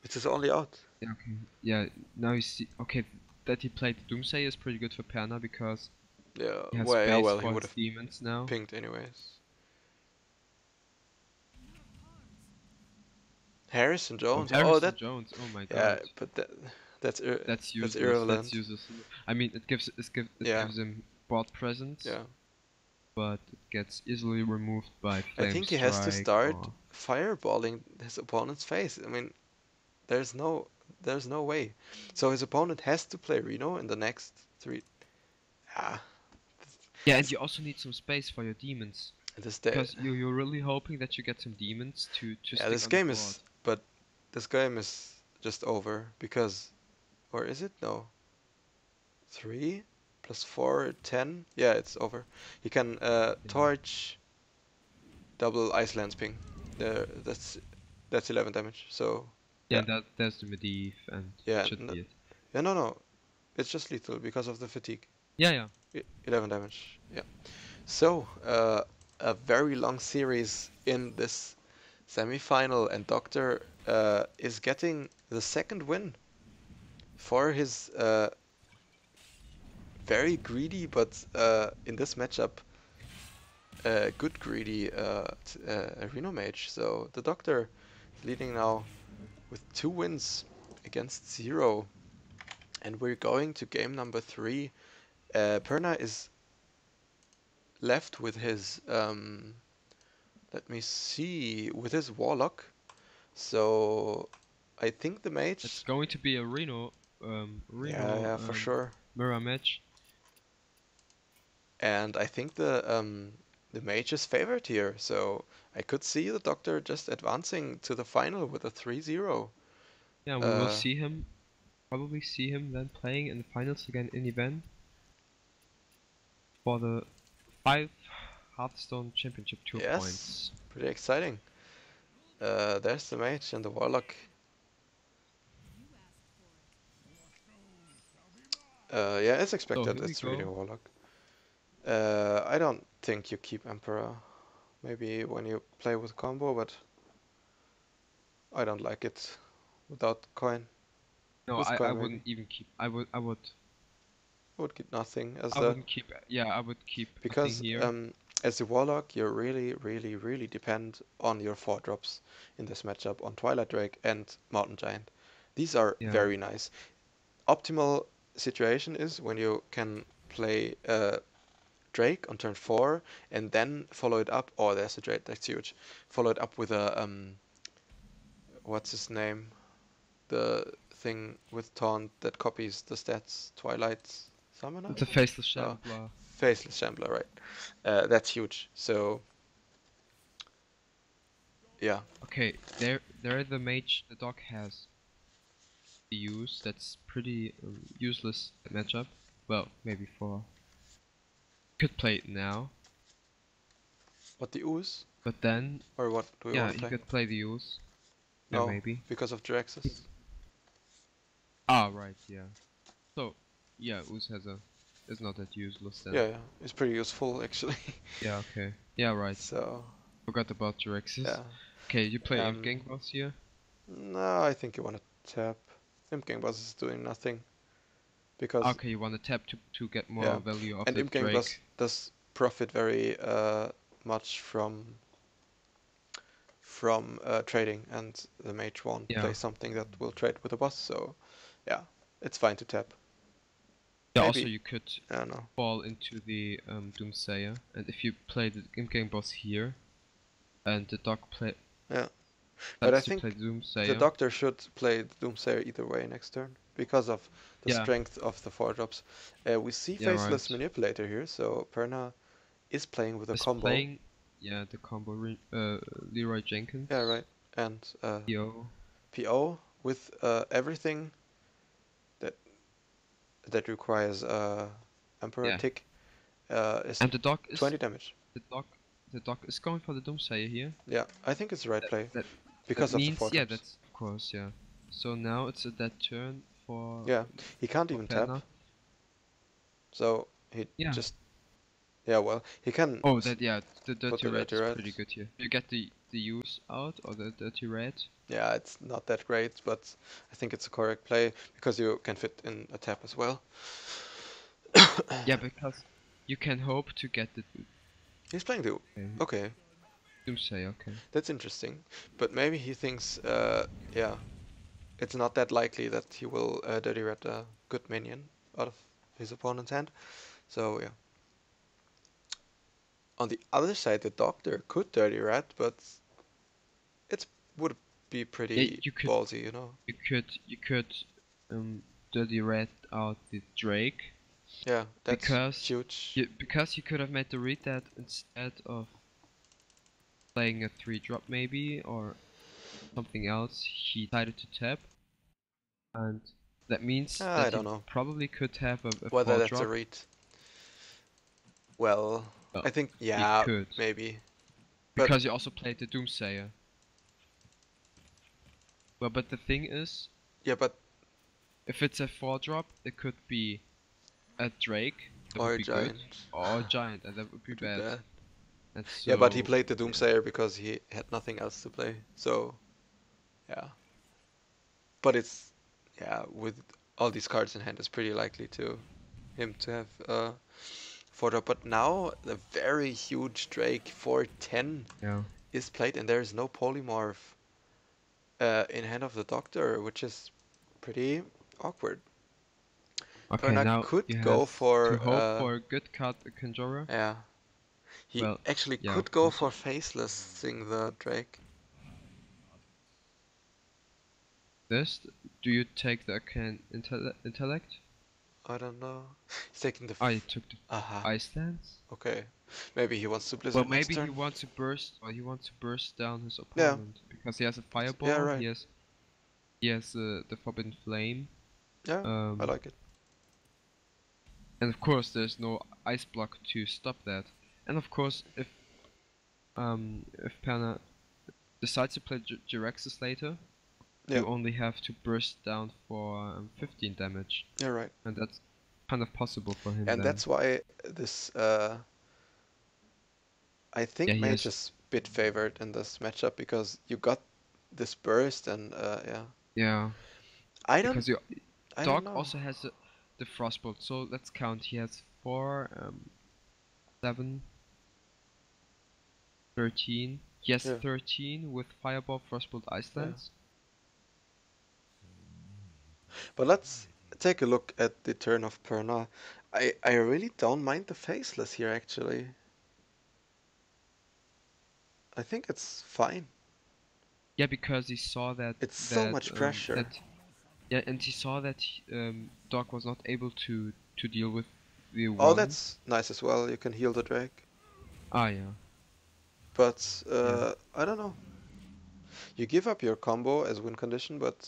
it's his only out. Yeah, okay. Yeah, now you see. Okay, that he played Doomsay is pretty good for Perna because Yeah, he has well, yeah, space well, he for would his have demons now. pinged anyways. Harrison Oh, Jones. Oh, Harrison that, Jones. Oh my yeah, god. but that's That's that's useless. That's irrelevant. useless. I mean, it Yeah, gives him board presence, yeah. but it gets easily removed by I Flame think he has to Strike start or fireballing his opponent's face. I mean, there's no there's no way. So his opponent has to play Reno in the next three. Ah, yeah, and this you also need some space for your demons this because you're really hoping that you get some demons to yeah, stick this on the game board. is but this game is just over because or is it? No. 3 plus 4, 10. Yeah, it's over. He can Yeah, torch double Iceland's ping. There, that's 11 damage. So yeah, yeah, that's the Medivh, and yeah, should be it. yeah, no, it's just lethal because of the fatigue. Yeah, yeah. 11 damage. Yeah. So a very long series in this semi-final, and Doctor is getting the second win for his very greedy, but in this matchup good greedy Reno Mage. So the Doctor is leading now with 2 wins against 0. And we're going to game number 3. Perna is left with his, let me see, with his Warlock. So I think the It's Mage, going to be a yeah, Reno yeah, for sure. mirror match. And I think the Mage is favored here. So I could see the Doctor just advancing to the final with a 3-0. Yeah, we will Uh, see him. Probably see him then playing in the finals again in event for the 5 Hearthstone Championship Tour yes, points. pretty exciting. There's the Mage and the Warlock. Yeah, it's So expected. here we It's really go. a Warlock. I don't think you keep Emperor. Maybe when you play with combo, but I don't like it without coin. No, With I coin, maybe. wouldn't even keep. I would keep nothing as I the wouldn't keep. Yeah, I would keep nothing because here. as a Warlock, you really depend on your 4 drops in this matchup on Twilight Drake and Mountain Giant. These are Yeah. very nice. Optimal situation is when you can play Drake on turn 4 and then follow it up. Oh, there's a Drake, that's huge. Follow it up with a what's his name? The thing with taunt that copies the stats. Twilight Summoner? It's a faceless No, shambler. Faceless Shambler, right? That's huge. So yeah, Okay, there the mage the dog has to use. That's pretty useless matchup. Well, maybe for could play it now, what the ooze but then or what do we yeah, want to he play? could play the use. Yeah, No, maybe. because of Jiraxis. Ah, right, yeah. So, yeah, Us has a is not that useless then. Yeah, it's pretty useful actually. Yeah, okay. Yeah, right. So, Forgot about Jiraxis. yeah. Okay, you play Imp Um, Gang Boss here? no, I think you want to tap. Imp Gang Boss is doing nothing because, Okay, you wanna tap to get more yeah, value of and the Imp Gang Boss Drake. does profit very much from trading, and the mage won't Yeah. play something that will trade with the boss. So, yeah, it's fine to tap. Yeah, also Maybe, you could I don't know. fall into the Doomsayer, and if you play the Imp Gang Boss here, and the dog Yeah, but I decides to play think the the Doomsayer. Doctor should play the Doomsayer either way next turn because of the Yeah, strength of the 4 drops. We see yeah, right. Faceless Manipulator here, so Perna is playing with a Is combo. playing, yeah, the combo Leroy Yeah, Jenkins, right. And Yo, PO with everything that that requires Emperor yeah, tick is and the dog is 20 damage. the dog the dog is going for the Doomsayer here. Yeah, I think it's the right That play that that because of the means, 4 yeah, drops. that's of course, yeah. So now it's a dead turn Yeah, he can't for even tap, Perna. so he Yeah. just, yeah, well, he can Oh, that, yeah, the put dirty the red dirty is red. pretty good here. You get the use out or the dirty red. Yeah, it's not that great, but I think it's a correct play because you can fit in a tap as well. Yeah, because you can hope to get the He's playing the. Okay, Doomsayer. Okay. that's interesting. But maybe he thinks, yeah, it's not that likely that he will dirty red a good minion out of his opponent's hand. So yeah. On the other side, the Doctor could dirty red, but it would be Yeah, pretty ballsy, you know. you could um dirty red out the Drake Yeah, that's because huge. you could have made the read that instead of playing a 3-drop maybe or something else, he decided to tap, and that means I that don't he know probably could have a whether 4 that's a drop. read. Well, Well, I think he yeah, could, maybe. But because he also played the Doomsayer. Well, but the thing is, yeah, but if it's a 4 drop, it could be a Drake, that or would a be good, giant or a Giant, and that would be would be bad. bad. And Yeah, but he so, played the yeah, Doomsayer because he had nothing else to play. So yeah, but it's yeah with all these cards in hand, it's pretty likely to him to have 4 drop. But now the very huge Drake 410 yeah. is played, and there is no polymorph in hand of the Doctor, which is pretty awkward. Okay, Perna now could you have go to for hope for a good card, a Conjurer. yeah, he Well, actually yeah, could of go course. for faceless thing the Drake. This, do you take the intellect? I don't know. He's taking the Oh, you took the aha. Ice Dance? Okay, maybe he wants to Well, blizzard next maybe he turn. wants to burst, or he wants to burst down his Yeah, opponent because he has a yeah, fireball. right. He has the Forbidden Flame. Yeah, I Um, like it. and of course there's no ice block to stop that. And of course, if Perna decides to play Jiraxis later, Yeah, you only have to burst down for 15 damage, yeah, right. and that's kind of possible for him And then. that's why this I Yeah, think he Mage has. is a bit favored in this matchup because you got this burst and yeah. Yeah, I don't because your I don't dog know. also has the Frostbolt. So let's count. He has 4, 7, 13. He has Yeah, 13 with Fireball, Frostbolt, Ice yeah. Lance. But let's take a look at the turn of Perna. I really don't mind the faceless here actually. I think it's fine. Yeah, because he saw It's so much pressure. that yeah, and he saw that dog was not able to deal with the Oh, one. that's nice as well. You can heal the Drake. Ah, yeah, But yeah, I don't know. You give up your combo as win condition, but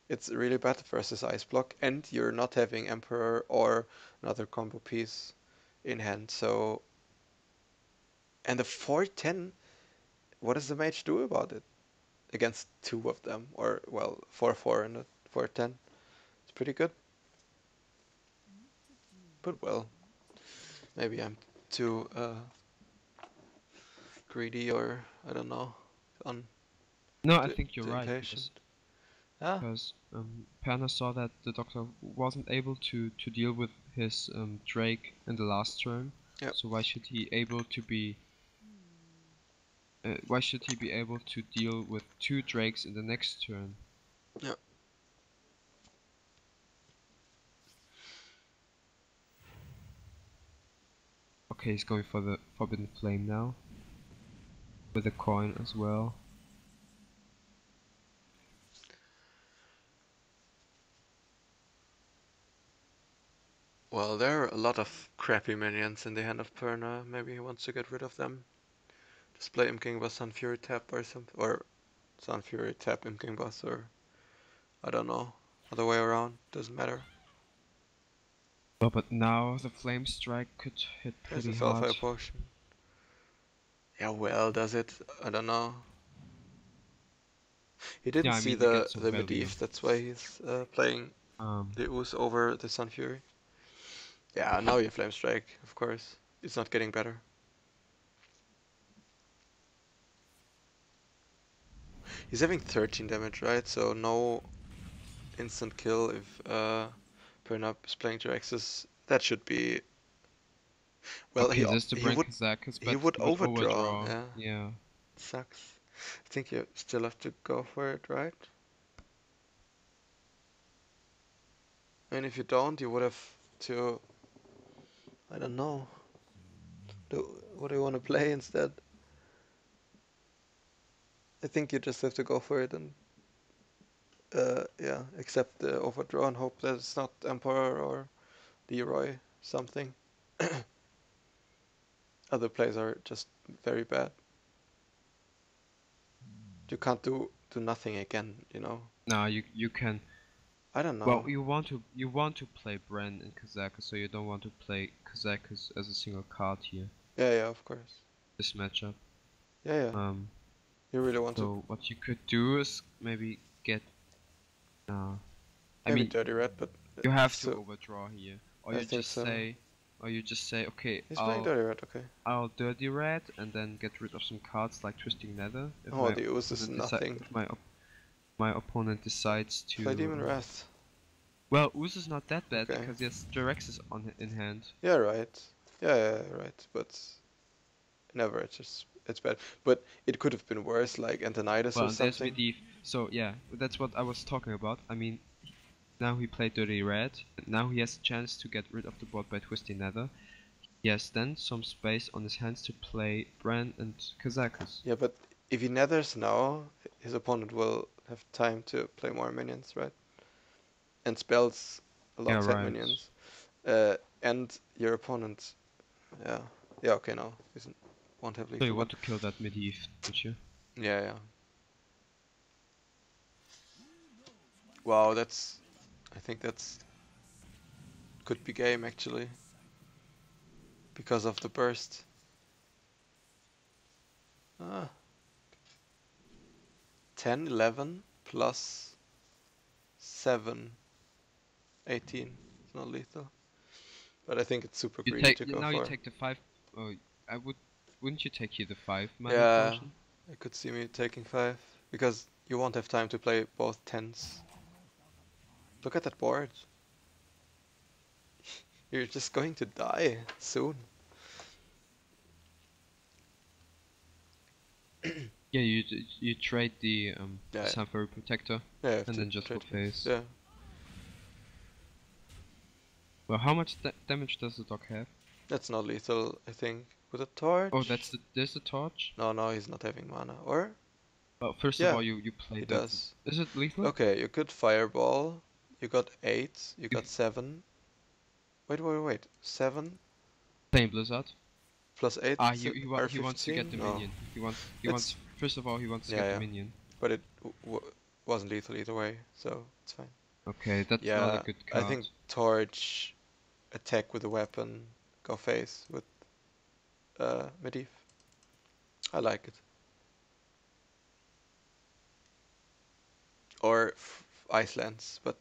it's really bad versus Ice Block, and you're not having Emperor or another combo piece in hand. So, and the 410, what does the mage do about it? against two of them, or well, 4-4 and a 4-10. It's pretty good. But well, maybe I'm too greedy, or I don't know, on No, I too, think you're too right impatient. Ah, because Perna saw that the Doctor wasn't able to deal with his Drake in the last turn. yep. So why should he able to be? Why should he be able to deal with two Drakes in the next turn? Yep. Okay, he's going for the Forbidden Flame now. With a coin as well. Well, there are a lot of crappy minions in the hand of Perna. Maybe he wants to get rid of them. Just play Imp King Boss Sun Fury tap or something, or Sun Fury tap Imp King Boss, or I don't know, other way around. Doesn't matter. Oh, but now the Flame Strike could hit There's a pretty hard. Spellfire Potion. Yeah, well, does it? I don't know. He didn't Yeah, I see mean you get some the value. Medivh, that's why he's playing the Ooze over the Sun Fury. Yeah, now you Flame Strike, of course. It's not getting better. He's having 13 damage, right? So no instant kill if Perna is playing Jiraxis. That should be... Well, Okay, this to he bring would Kazakus, he but would he would overdraw, overdraw. yeah. Yeah. Sucks. I think you still have to go for it, right? And if you don't, you would have to... I don't know. What do you want to play instead? I think you just have to go for it and yeah, accept the overdraw and hope that it's not Emperor or Leroy something. Other plays are just very bad. You can't do nothing again, you know. No, you can. I don't Well, know. you want to play Bren and Kazakus, so you don't want to play Kazakus as a single card here. Yeah, yeah, of course. This matchup. Yeah, yeah. You really want to So what you could do is maybe get. I maybe mean, Dirty Red, but you have to so overdraw here, I think so. or you just say, okay, He's playing Dirty Red, okay. I'll dirty red and then get rid of some cards like Twisting Nether. If Oh, the Ooze is nothing. if my opponent decides to Play Demon Wrath. well, Ooze is not that bad Okay. because he has Jiraxis in hand. Yeah, right. Yeah, right. But never. It's bad. But it could have been worse, like Antonidas Well, or and there's something. Medivh. So yeah, that's what I was talking about. I mean, now he played dirty red. And now he has a chance to get rid of the board by Twisting Nether. He has then some space on his hands to play Bran and Kazakus. Yeah, but if he nethers now, his opponent will have time to play more minions, right? And spells Yeah, alongside right. minions. And your opponent, yeah, yeah, okay, no, won't have So lethal. you want to kill that Medivh, don't you? Yeah, yeah. Wow, I think that's could be game actually because of the burst. Ah, 10, 11 plus 7, 18. It's not lethal. But I think it's super greedy to go Now for. you take the 5. Oh, wouldn't you take here the 5 mana Yeah, potion? I could see me taking 5 because you won't have time to play both 10s. Look at that board. You're just going to die soon. Yeah, you trade the Yeah, Sunfairy Protector yeah, and then just go face. Yeah, Well, how much damage does the dog have? that's not lethal, I think. With a torch? Oh, there's the torch. No, he's not having mana. Or? Well, first of Yeah, all, you play he that. does. Is it lethal? Okay, you could fireball. You got 8. You got 7. Wait. 7 Playing Blizzard. plus 8 Ah, are he wants to 15? get the No. minion. He wants first of all he wants to get the minion. But it wasn't lethal either way, so it's fine. Okay, that's not a Yeah, good card. I think torch, attack with a weapon, go face with Medivh. I like it. or Icelands, but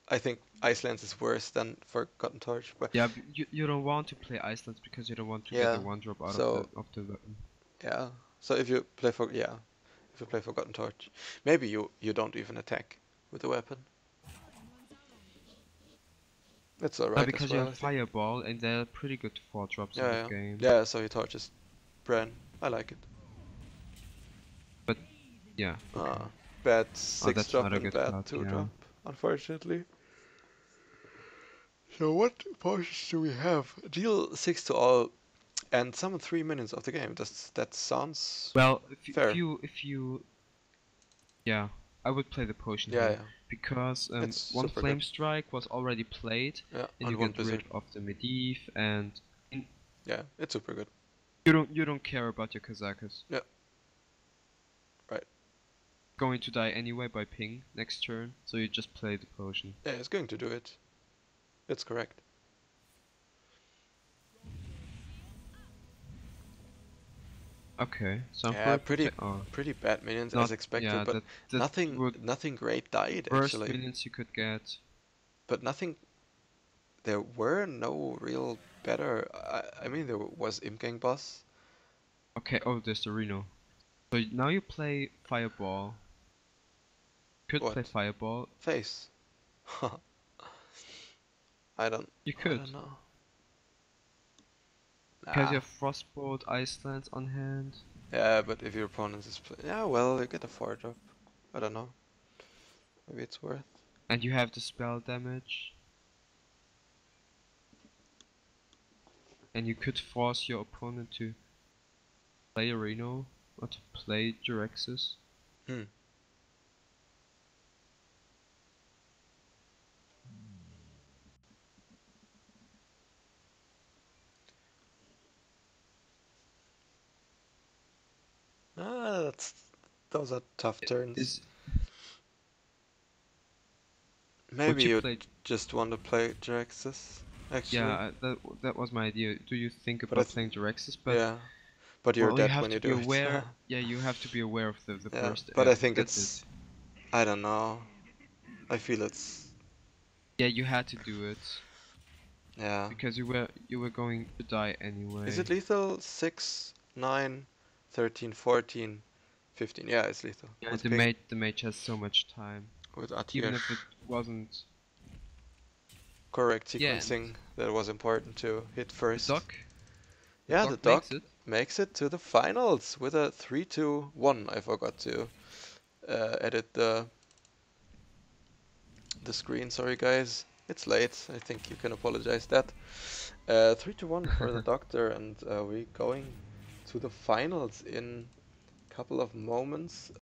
I think Icelands is worse than Forgotten Torch. But Yeah, you don't want to play Iceland because you don't want to get yeah, the one drop out so of the weapon. yeah, so if you play if you play Forgotten Torch, maybe you don't even attack with the weapon. That's alright as Because you well, have I think. Fireball and they're pretty good 4 drops in Yeah, the yeah, game. yeah. So he torches Bran. I like it. But yeah, okay. Bad Oh, 6 that's drop not a and good bad card, 2 yeah. drop, unfortunately. So what potions do we have? Deal 6 to all and summon 3 minions of the game. That sounds Well, fair. if you yeah, I would play the potion Yeah, here yeah. because It's one super Flame good. Strike was already played, Yeah, and you and one get rid Blizzard. of the Medivh, and Yeah, it's super good. you don't care about your Kazakus. Yeah, right. Going to die anyway by ping next turn, so you just play the potion. Yeah, it's going to do it. It's correct. Okay, so I'm Yeah, pretty oh, pretty bad minions as not expected, yeah but that would nothing great died worst actually. minions you could get. But nothing. There were no real better. I mean, there was Imgang boss. Okay, oh, there's the Reno. So now you play Fireball. Could play What? Fireball. Face. You I could. don't know. Because you Nah. have Frostbolt Icelands on hand. Yeah, but if your opponent is yeah, well, you get a 4 drop. I don't know. Maybe it's worth. And you have the spell damage. And you could force your opponent to play Reno or to play Jiraxis. Hmm. That's those are tough turns. Is would Maybe you you play? just want to play Jiraxis, actually. Yeah, that was my idea. Do you think But I about playing Jiraxis? But yeah, but you're well, you dead have when to you be do it. aware. Yeah, you have to be aware of the Yeah, burst. but I think That's it. I don't know. I feel it's Yeah, you had to do it yeah. because you were going to die Is it anyway. lethal? 6, 9, 13, 14, 15. Yeah, it's lethal. Yeah, With ping. the mage has so much time. With Even if it Atiyesh. wasn't. Correct Yeah, and sequencing that was important to hit the first. doc, the Yeah, the doc makes doc it. makes it to the finals with a 3-2-1. I forgot to edit the screen. Sorry, guys. It's late. I think you can apologize that. 3-1 for the doctor, and we going to the finals in a couple of moments.